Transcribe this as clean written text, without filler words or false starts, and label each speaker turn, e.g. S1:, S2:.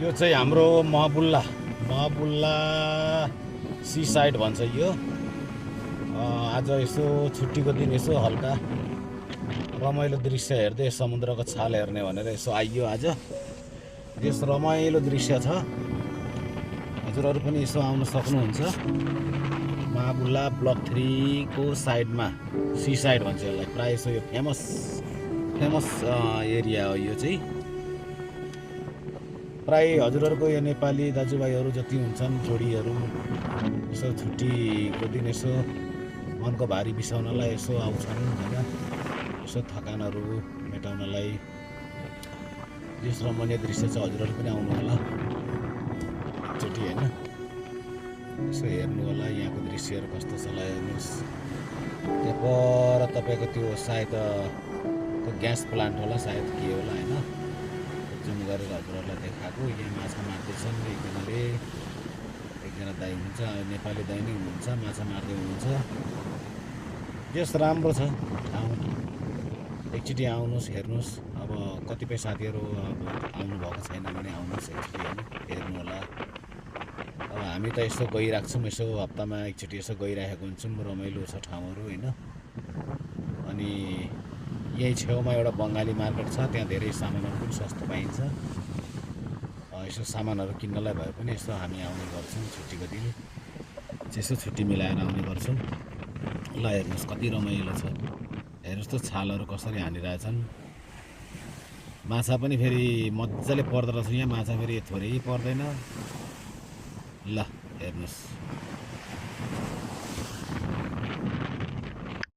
S1: यो चाहिँ हाम्रो महबुल्ला सी साइड भन्छ यो। आज यसो छुट्टीको दिन यसो हल्का रमाइलो दृश्य हेर्दै समुद्रको छाल हेर्ने भनेर यसो आइयो आज। यस रमाइलो दृश्य छ, हजुरहरू पनि यसो आउन सक्नुहुन्छ। महबुल्ला ब्लक 3 को साइडमा सी साइड भन्छ यसलाई। प्रायः यसो यो फेमस एरिया हो यो चाहिँ। प्रायः हजुरहरूको यो नेपाली दाजुभाइहरू जति हुन्छन् जोडीहरू यसो छुट्टीको दिन यसो मनको भारी बिसाउनलाई यसो आउँछन् होइन, यसो थकानहरू मेटाउनलाई। यस रमणीय दृश्य छ, हजुरहरू पनि आउनु होला एकचोटि होइन, यसो हेर्नु होला यहाँको दृश्यहरू कस्तो छ ल हेर्नुहोस्। त्यहाँ पर तपाईँको त्यो सायद त्यो ग्यास प्लान्ट होला सायद के होला होइन, जुम गरेर हजुरहरूलाई देखाएको। यहाँ माछा मार्दैछन् एकजना दाइ हुनुहुन्छ, नेपाली दाइ नै हुनुहुन्छ, माछा मार्दै हुनुहुन्छ। यस राम्रो छ ठाउँ, एकचोटि आउनुहोस् हेर्नुहोस्। अब कतिपय साथीहरू आउनुभएको छैन भने आउनुहोस् एकचोटि होइन, हेर्नु होला। अब हामी त यसो गइरहेको छौँ, यसो हप्तामा एकचोटि यसो गइरहेको हुन्छौँ, रमाइलो छ ठाउँहरू होइन। अनि यही छेउमा एउटा बङ्गाली मार्केट छ, त्यहाँ धेरै सामानहरू पनि सस्तो पाइन्छ। यसो सामानहरू किन्नलाई भए पनि यसो हामी आउने गर्छौँ छुट्टीको दिन, यसो छुट्टी मिलाएर आउने गर्छौँ। ल हेर्नुहोस् कति रमाइलो छ, हेर्नुहोस् त छालहरू कसरी हानिरहेछन्। माछा पनि फेरि मजाले पर्दो रहेछ यहाँ, माछा फेरि थोरै पर्दैन। ल हेर्नुहोस्।